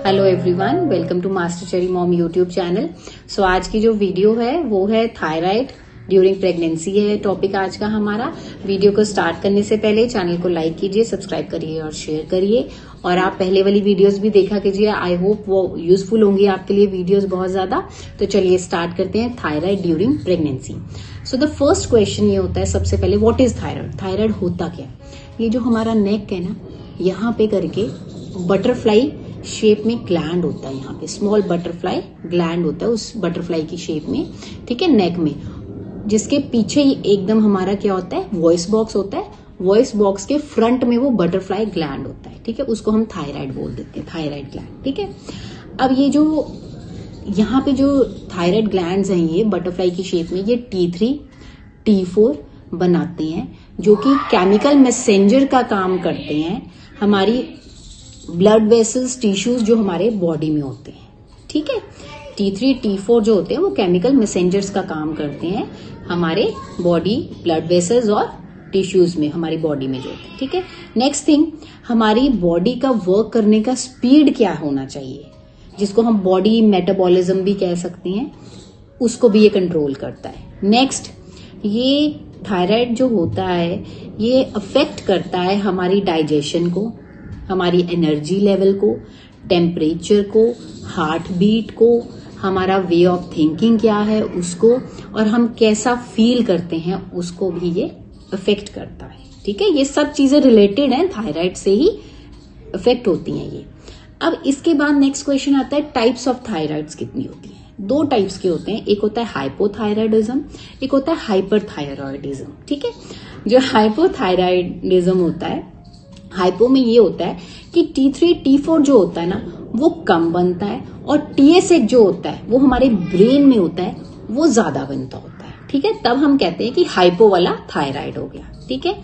Hello everyone, welcome to master cherry mom YouTube channel. So आज की जो video है वो है थायराइड ड्यूरिंग प्रेगनेंसी है टॉपिक आज का हमारा। वीडियो को स्टार्ट करने से पहले चैनल को लाइक कीजिए, सब्सक्राइब करिए और शेयर करिए। और आप पहले वाली वीडियोस भी देखा कीजिए, आई होप वो यूजफुल होंगी आपके लिए वीडियोस बहुत ज्यादा। तो चलिए स्टार्ट करते हैं thyroid during pregnancy. So the first question ये होता है सबसे पहले, व्हाट इज थायराइड? थायराइड होता क्या? ये जो हमारा नेक है ना, यहाँ पे करके बटरफ्लाई शेप में ग्लैंड होता है, यहाँ पे स्मॉल बटरफ्लाई ग्लैंड होता है उस बटरफ्लाई की शेप में, ठीक है, नेक में, जिसके पीछे ही एकदम हमारा क्या होता है, वॉइस बॉक्स होता है। वॉइस बॉक्स के फ्रंट में वो बटरफ्लाई ग्लैंड होता है, ठीक है, उसको हम थायराइड बोल देते हैं, थायराइड ग्लैंड, ठीक है। अब ये जो यहाँ पे जो थायराइड ग्लैंड्स हैं ये बटरफ्लाई की शेप में, ये T3 T4 बनाते हैं, जो कि केमिकल मैसेंजर का काम करते हैं हमारी ब्लड वेसल्स टिश्यूज जो हमारे बॉडी में होते हैं, ठीक है। T3 T4 जो होते हैं वो केमिकल मैसेंजर्स का काम करते हैं हमारे बॉडी ब्लड वेसल्स और टिश्यूज में, हमारी बॉडी में जो होते हैं, ठीक है। नेक्स्ट थिंग, हमारी बॉडी का वर्क करने का स्पीड क्या होना चाहिए, जिसको हम बॉडी मेटाबॉलिज्म भी कह सकते हैं, उसको भी ये कंट्रोल करता है। नेक्स्ट, ये थायराइड जो होता है ये अफेक्ट करता है हमारी डाइजेशन को, हमारी एनर्जी लेवल को, टेम्परेचर को, हार्ट बीट को, हमारा वे ऑफ थिंकिंग क्या है उसको, और हम कैसा फील करते हैं उसको भी ये अफेक्ट करता है, ठीक है। ये सब चीजें रिलेटेड हैं, थायराइड से ही अफेक्ट होती हैं ये। अब इसके बाद नेक्स्ट क्वेश्चन आता है, टाइप्स ऑफ थायराइड्स कितनी होती हैं? दो टाइप्स के होते हैं, एक होता है हाइपोथायराइडिज्म, एक होता है हाइपरथायराइडिज्म, ठीक है। जो हाइपोथायराइडिज्म होता है, हाइपो में ये होता है कि T3 T4 जो होता है ना वो कम बनता है, और TSH जो होता है वो हमारे ब्रेन में होता है वो ज्यादा बनता होता है, ठीक है। तब हम कहते हैं कि हाइपो वाला थायराइड हो गया, ठीक है।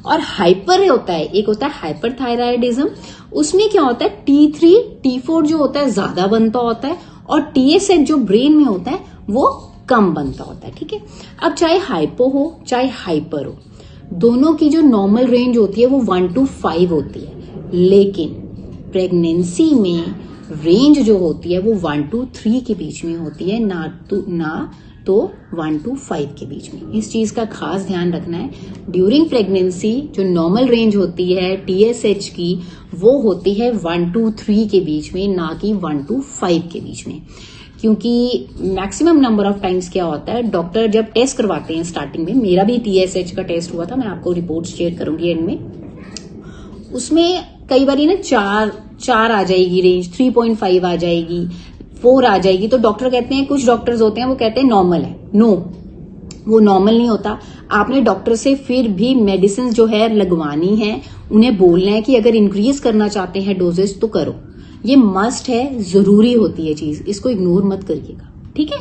और हाइपर होता है, एक होता है हाइपरथायराइडिज्म, उसमें क्या होता है T3 T4 जो होता है ज्यादा बनता होता है, और TSH जो ब्रेन में होता है वो कम बनता होता है, ठीक है। अब चाहे हाइपो हो चाहे हाइपर हो, दोनों की जो नॉर्मल रेंज होती है वो 1 to 5 होती है, लेकिन प्रेगनेंसी में रेंज जो होती है वो 1 to 3 के बीच में होती है, ना तो 1 to 5 के बीच में। इस चीज का खास ध्यान रखना है। ड्यूरिंग प्रेगनेंसी जो नॉर्मल रेंज होती है TSH की वो होती है 1 to 3 के बीच में, ना कि 1 to 5 के बीच में। क्योंकि मैक्सिमम नंबर ऑफ टाइम्स क्या होता है, डॉक्टर जब टेस्ट करवाते हैं स्टार्टिंग में, मेरा भी TSH का टेस्ट हुआ था, मैं आपको रिपोर्ट शेयर करूंगी एंड में, उसमें कई बार ना 4 आ जाएगी रेंज, 3.5 आ जाएगी, 4 आ जाएगी, तो डॉक्टर कहते हैं, कुछ डॉक्टर्स होते हैं वो कहते हैं नॉर्मल है। नो, वो नॉर्मल नहीं होता। आपने डॉक्टर से फिर भी मेडिसिन जो है लगवानी है, उन्हें बोलना है कि अगर इंक्रीज करना चाहते हैं डोजेज तो करो, ये मस्ट है, जरूरी होती है चीज, इसको इग्नोर मत करिएगा, ठीक है।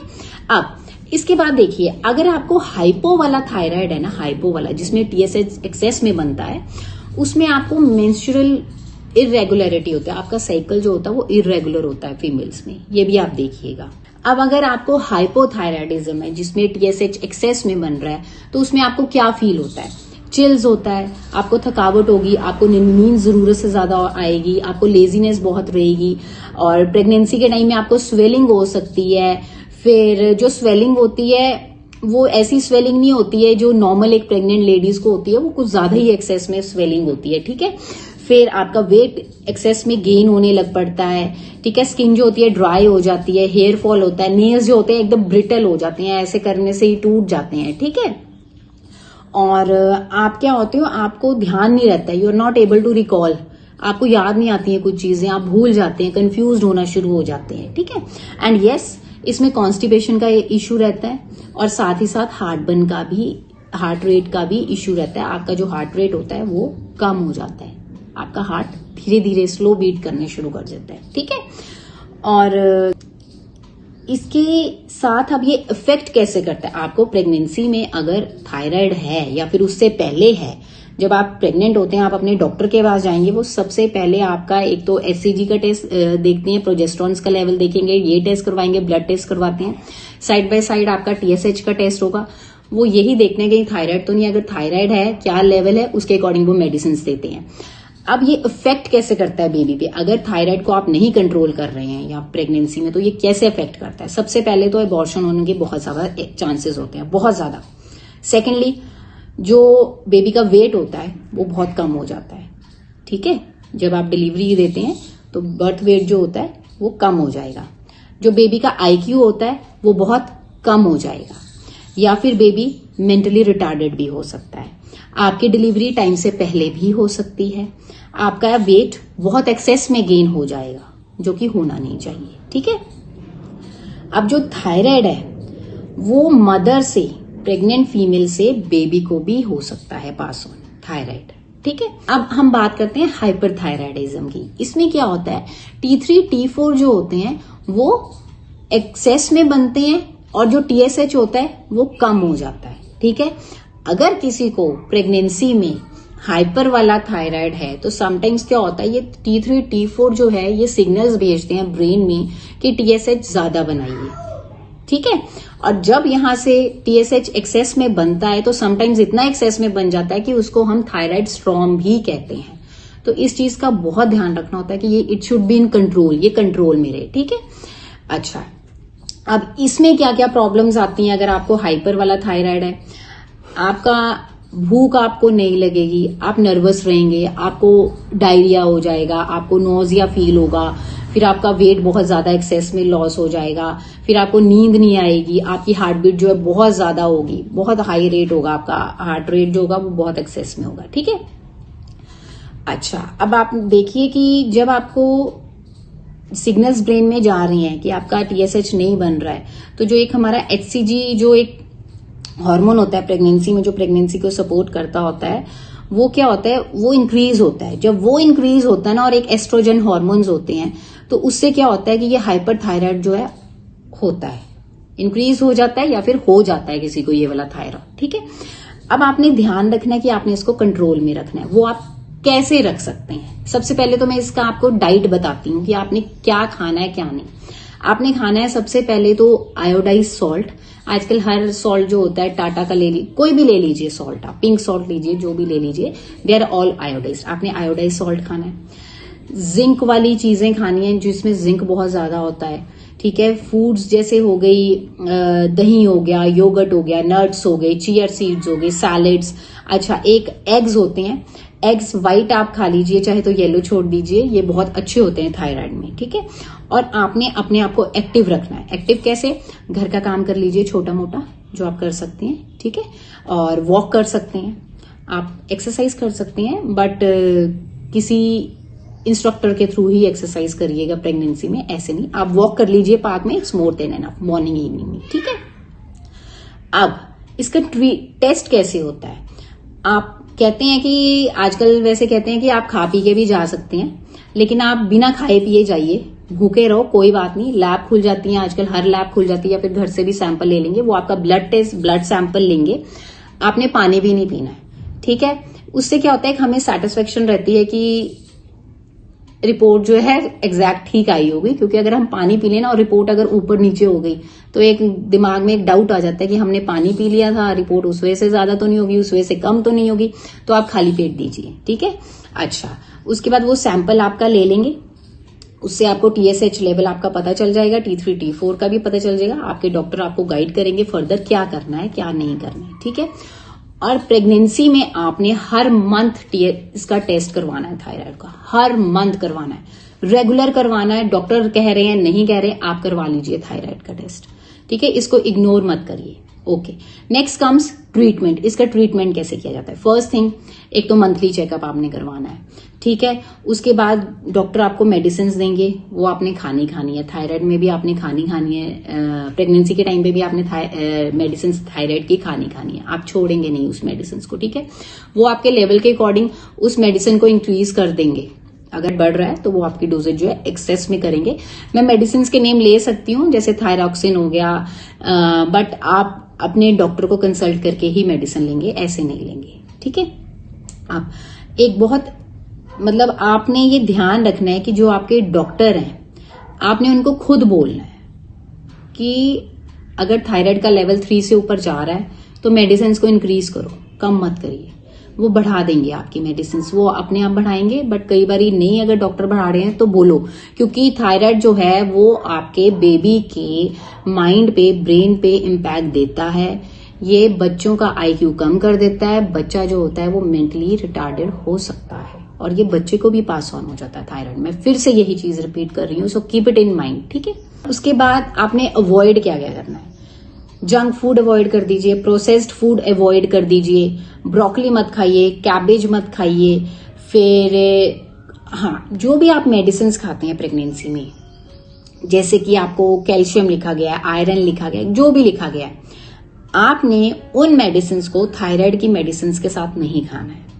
अब इसके बाद देखिए, अगर आपको हाइपो वाला थायराइड है ना, हाइपो वाला जिसमें TSH एक्सेस में बनता है, उसमें आपको मेंस्ट्रुअल इरेगुलरिटी होता है, आपका साइकिल जो होता है वो इरेगुलर होता है फीमेल्स में, ये भी आप देखिएगा। अब अगर आपको हाइपोथायराइडिज्म है जिसमें TSH एक्सेस में बन रहा है, तो उसमें आपको क्या फील होता है? चिल्स होता है, आपको थकावट होगी, आपको नींद जरूरत से ज्यादा आएगी, आपको लेजीनेस बहुत रहेगी, और प्रेगनेंसी के टाइम में आपको स्वेलिंग हो सकती है। फिर जो स्वेलिंग होती है वो ऐसी स्वेलिंग नहीं होती है जो नॉर्मल एक प्रेग्नेंट लेडीज को होती है, वो कुछ ज्यादा ही एक्सेस में स्वेलिंग होती है, ठीक है। फिर आपका वेट एक्सेस में गेन होने लग पड़ता है, ठीक है। स्किन जो होती है ड्राई हो जाती है, हेयर फॉल होता है, नेल्स जो होते हैं एकदम ब्रिटल हो जाते हैं, ऐसे करने से ही टूट जाते हैं, ठीक है। और आप क्या होते हो, आपको ध्यान नहीं रहता है, you are not able to recall, आपको याद नहीं आती है कुछ चीजें, आप भूल जाते हैं, कंफ्यूज होना शुरू हो जाते हैं, ठीक है। एंड यस, इसमें कॉन्स्टिपेशन का इश्यू रहता है, और साथ ही साथ हार्टबर्न का भी, हार्ट रेट का भी इश्यू रहता है। आपका जो हार्ट रेट होता है वो कम हो जाता है, आपका हार्ट धीरे धीरे स्लो बीट करने शुरू कर देता है, ठीक है। और इसके साथ अब ये इफेक्ट कैसे करता है आपको प्रेगनेंसी में, अगर थायराइड है या फिर उससे पहले है, जब आप प्रेग्नेंट होते हैं आप अपने डॉक्टर के पास जाएंगे, वो सबसे पहले आपका एक तो HCG का टेस्ट देखते हैं, प्रोजेस्टेरॉन का लेवल देखेंगे, ये टेस्ट करवाएंगे, ब्लड टेस्ट करवाते हैं, साइड बाय साइड आपका TSH का टेस्ट होगा, वो यही देखने के थायराइड तो नहीं, अगर थायराइड है क्या लेवल है उसके अकॉर्डिंग वो मेडिसिन देते हैं। अब ये इफेक्ट कैसे करता है बेबी पे? अगर थायराइड को आप नहीं कंट्रोल कर रहे हैं या प्रेगनेंसी में, तो ये कैसे इफेक्ट करता है? सबसे पहले तो अबॉर्शन होने के बहुत ज्यादा चांसेस होते हैं, बहुत ज्यादा। सेकेंडली, जो बेबी का वेट होता है वो बहुत कम हो जाता है। ठीक है, जब आप डिलीवरी देते हैं तो बर्थ वेट जो होता है वो कम हो जाएगा। जो बेबी का IQ होता है वो बहुत कम हो जाएगा, या फिर बेबी मेंटली रिटार्डेड भी हो सकता है। आपकी डिलीवरी टाइम से पहले भी हो सकती है। आपका वेट बहुत एक्सेस में गेन हो जाएगा, जो कि होना नहीं चाहिए। ठीक है, अब जो थायराइड है वो मदर से, प्रेग्नेंट फीमेल से बेबी को भी हो सकता है पास ऑन थायराइड। ठीक है, अब हम बात करते हैं हाइपरथायराइडिज्म की। इसमें क्या होता है, T3 T4 जो होते हैं वो एक्सेस में बनते हैं और जो TSH होता है वो कम हो जाता है। ठीक है, अगर किसी को प्रेगनेंसी में हाइपर वाला थायराइड है तो समटाइम्स क्या होता है, ये T3 T4 जो है ये सिग्नल्स भेजते हैं ब्रेन में कि TSH ज्यादा बनाइए। ठीक है, और जब यहां से TSH एक्सेस में बनता है तो समटाइम्स इतना एक्सेस में बन जाता है कि उसको हम थायराइड स्टॉर्म भी कहते हैं। तो इस चीज का बहुत ध्यान रखना होता है कि ये it should be in control, ये कंट्रोल में रहे। ठीक है, अच्छा, अब इसमें क्या क्या प्रॉब्लम्स आती हैं? अगर आपको हाइपर वाला थायराइड है, आपका भूख आपको नहीं लगेगी, आप नर्वस रहेंगे, आपको डायरिया हो जाएगा, आपको नोजिया फील होगा, फिर आपका वेट बहुत ज्यादा एक्सेस में लॉस हो जाएगा, फिर आपको नींद नहीं आएगी, आपकी हार्ट बीट जो है बहुत ज्यादा होगी, बहुत हाई रेट होगा, आपका हार्ट रेट जो होगा वो बहुत एक्सेस में होगा। ठीक है, अच्छा, अब आप देखिए कि जब आपको सिग्नल्स ब्रेन में जा रही हैं कि आपका TSH नहीं बन रहा है, तो जो एक हमारा HCG जो एक हार्मोन होता है प्रेगनेंसी में, जो प्रेगनेंसी को सपोर्ट करता होता है, वो क्या होता है, वो इंक्रीज होता है। जब वो इंक्रीज होता है ना, और एक एस्ट्रोजन हार्मोन्स होते हैं, तो उससे क्या होता है कि ये हाइपरथायराइड जो है होता है, इंक्रीज हो जाता है या फिर हो जाता है किसी को ये वाला थायराइड। ठीक है, अब आपने ध्यान रखना है कि आपने इसको कंट्रोल में रखना है। वो आप कैसे रख सकते हैं? सबसे पहले तो मैं इसका आपको डाइट बताती हूँ कि आपने क्या खाना है क्या नहीं। आपने खाना है सबसे पहले तो आयोडाइज सॉल्ट। आजकल हर सॉल्ट जो होता है, टाटा का ले लीजिए, कोई भी ले लीजिए सॉल्ट, आप पिंक सॉल्ट लीजिए, जो भी ले लीजिए, दे आर ऑल आयोडाइज। आपने आयोडाइज सॉल्ट खाना है। जिंक वाली चीजें खानी है जिसमें जिंक बहुत ज्यादा होता है। ठीक है, फूड्स जैसे हो गई, दही हो गया, योगर्ट हो गया, नट्स हो गए, चिया सीड्स हो गए, सैलेड्स। अच्छा, एक एग्स होते हैं, एग्स व्हाइट आप खा लीजिए, चाहे तो येलो छोड़ दीजिए, ये बहुत अच्छे होते हैं थायराइड में। ठीक है, और आपने अपने आप को एक्टिव रखना है। एक्टिव कैसे? घर का काम कर लीजिए छोटा मोटा जो आप कर सकते हैं। ठीक है, और वॉक कर सकते हैं, आप एक्सरसाइज कर सकते हैं, बट किसी इंस्ट्रक्टर के थ्रू ही एक्सरसाइज करिएगा प्रेगनेंसी में, ऐसे नहीं। आप वॉक कर लीजिए पार्क में, it's more than enough, morning evening में। ठीक है, अब इसका टेस्ट कैसे होता है? आप कहते हैं कि आजकल वैसे कहते हैं कि आप खा पी के भी जा सकते हैं, लेकिन आप बिना खाए पिए जाइए, भूखे रहो, कोई बात नहीं। लैब खुल जाती है आजकल, हर लैब खुल जाती है, या फिर घर से भी सैंपल ले लेंगे, वो आपका ब्लड टेस्ट, ब्लड सैंपल लेंगे। आपने पानी भी नहीं पीना है। ठीक है, उससे क्या होता है कि हमें सेटिस्फेक्शन रहती है कि रिपोर्ट जो है एग्जैक्ट ठीक आई होगी, क्योंकि अगर हम पानी पी लेना और रिपोर्ट अगर ऊपर नीचे हो गई तो एक दिमाग में एक डाउट आ जाता है कि हमने पानी पी लिया था, रिपोर्ट उस वजह से ज्यादा तो नहीं होगी, उस वजह से कम तो नहीं होगी, तो आप खाली पेट दीजिए। ठीक है, अच्छा, उसके बाद वो सैंपल आपका ले लेंगे, उससे आपको TSH लेवल आपका पता चल जाएगा, T3 T4 का भी पता चल जाएगा। आपके डॉक्टर आपको गाइड करेंगे फर्दर क्या करना है क्या नहीं करना है। ठीक है, और प्रेगनेंसी में आपने हर मंथ इसका टेस्ट करवाना है, थायराइड का हर मंथ करवाना है, रेगुलर करवाना है। डॉक्टर कह रहे हैं नहीं कह रहे, आप करवा लीजिए थायराइड का टेस्ट। ठीक है, इसको इग्नोर मत करिए। Okay, next comes treatment. इसका ट्रीटमेंट कैसे किया जाता है? फर्स्ट थिंग, एक तो मंथली चेकअप आपने करवाना है। ठीक है, उसके बाद डॉक्टर आपको मेडिसिन देंगे, वो आपने खानी है। थायराइड में भी आपने खानी है, प्रेगनेंसी के टाइम पे भी आपने मेडिसिन थायराइड की खानी है, आप छोड़ेंगे नहीं उस मेडिसिन को। ठीक है, वो आपके लेवल के अकॉर्डिंग उस मेडिसिन को इंक्रीज कर देंगे। अगर बढ़ रहा है तो वो आपकी डोजेज जो है एक्सेस में करेंगे। मैं मेडिसिन के नेम ले सकती हूँ, जैसे थायरॉक्सिन हो गया, बट आप अपने डॉक्टर को कंसल्ट करके ही मेडिसिन लेंगे, ऐसे नहीं लेंगे। ठीक है, आप एक बहुत आपने ये ध्यान रखना है कि जो आपके डॉक्टर हैं, आपने उनको खुद बोलना है कि अगर थायराइड का लेवल 3 से ऊपर जा रहा है तो मेडिसिन को इंक्रीज करो, कम मत करिए। वो बढ़ा देंगे आपकी मेडिसिन, वो अपने आप बढ़ाएंगे। बट कई बार नहीं, अगर डॉक्टर बढ़ा रहे हैं तो बोलो, क्योंकि थायराइड जो है वो आपके बेबी के माइंड पे, ब्रेन पे इम्पैक्ट देता है। ये बच्चों का IQ कम कर देता है। बच्चा जो होता है वो मेंटली रिटार्डेड हो सकता है और ये बच्चे को भी पास ऑन हो जाता है थायराइड। मैं फिर से यही चीज रिपीट कर रही हूँ, so keep it in mind, ठीक है। उसके बाद आपने अवॉइड क्या क्या करना है। जंक फूड अवॉइड कर दीजिए, प्रोसेस्ड फूड अवॉइड कर दीजिए, ब्रोकली मत खाइए, कैबेज मत खाइए। फिर हाँ, जो भी आप मेडिसिन खाते हैं प्रेगनेंसी में, जैसे कि आपको कैल्शियम लिखा गया है, आयरन लिखा गया है, जो भी लिखा गया है, आपने उन मेडिसिन को थायराइड की मेडिसिन के साथ नहीं खाना है।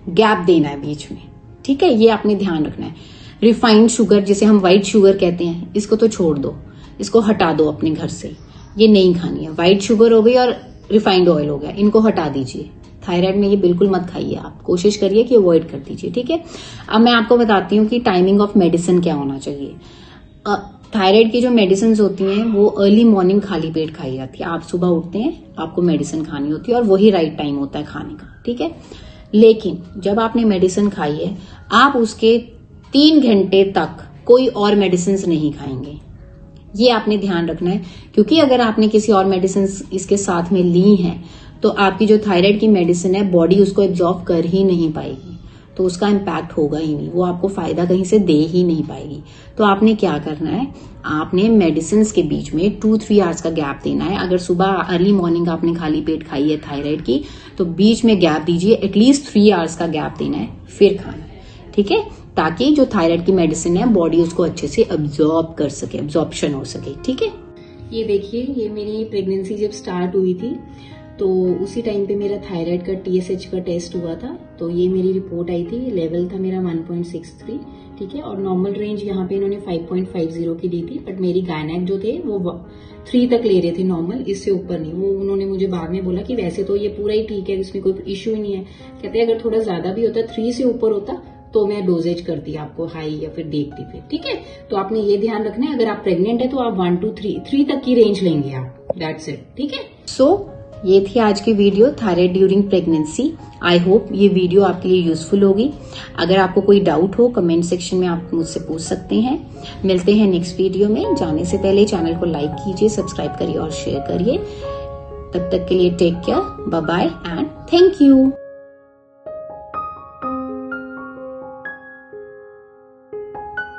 गैप देना है बीच में, ठीक है। ये आपने ध्यान रखना है। रिफाइंड शुगर, जिसे हम व्हाइट शुगर कहते हैं, इसको तो छोड़ दो, इसको हटा दो अपने घर से। ये नहीं खानी है। व्हाइट शुगर हो गई और रिफाइंड ऑयल हो गया, इनको हटा दीजिए। थायराइड में ये बिल्कुल मत खाइए। आप कोशिश करिए कि अवॉइड कर दीजिए, ठीक है। अब मैं आपको बताती हूँ कि टाइमिंग ऑफ मेडिसिन क्या होना चाहिए। थायराइड की जो मेडिसिन होती हैं वो अर्ली मॉर्निंग खाली पेट खाई जाती है। आप सुबह उठते हैं, आपको मेडिसिन खानी होती है और वही राइट टाइम होता है खाने का, ठीक है। लेकिन जब आपने मेडिसिन खाई है, आप उसके 3 घंटे तक कोई और मेडिसिन नहीं खाएंगे। ये आपने ध्यान रखना है, क्योंकि अगर आपने किसी और मेडिसिन इसके साथ में ली हैं तो आपकी जो थायराइड की मेडिसिन है, बॉडी उसको एब्जॉर्ब कर ही नहीं पाएगी, तो उसका इम्पैक्ट होगा ही नहीं, वो आपको फायदा कहीं से दे ही नहीं पाएगी। तो आपने क्या करना है, आपने मेडिसिन के बीच में 2-3 आवर्स का गैप देना है। अगर सुबह अर्ली मॉर्निंग आपने खाली पेट खाई है थायराइड की, तो बीच में गैप दीजिए, एटलीस्ट 3 आवर्स का गैप देना है, फिर खाना है, ठीक है, ताकि जो थायराइड की मेडिसिन है बॉडी उसको अच्छे से अब्जॉर्ब कर सके, अब्जॉर्प्शन हो सके, ठीक है। ये देखिए, ये मेरी प्रेगनेंसी जब स्टार्ट हुई थी तो उसी टाइम पे मेरा थायराइड का TSH का टेस्ट हुआ था। तो ये मेरी रिपोर्ट आई थी, लेवल था मेरा 1.63, ठीक है। और नॉर्मल रेंज यहाँ पे इन्होंने 5.50 की दी थी, बट मेरी गायनेक जो थे वो 3 तक ले रहे थे नॉर्मल, इससे ऊपर नहीं। वो उन्होंने मुझे बाद में बोला कि वैसे तो ये पूरा ही ठीक है, इसमें कोई इश्यू ही नहीं है। कहते अगर थोड़ा ज्यादा भी होता, 3 से ऊपर होता, तो मैं डोजेज करती आपको हाई या फिर देखती फिर, ठीक है। तो आपने ये ध्यान रखना है, अगर आप प्रेग्नेंट है तो आप 1 to 3 तक की रेंज लेंगे आप, दैट्स इट, ठीक है। सो ये थी आज की video, thyroid during pregnancy. I hope ये वीडियो आपके लिए यूजफुल होगी। अगर आपको कोई डाउट हो, कमेंट सेक्शन में आप मुझसे पूछ सकते हैं। मिलते हैं नेक्स्ट वीडियो में। जाने से पहले चैनल को लाइक कीजिए, सब्सक्राइब करिए और शेयर करिए। तब तक के लिए take care, bye bye and thank you.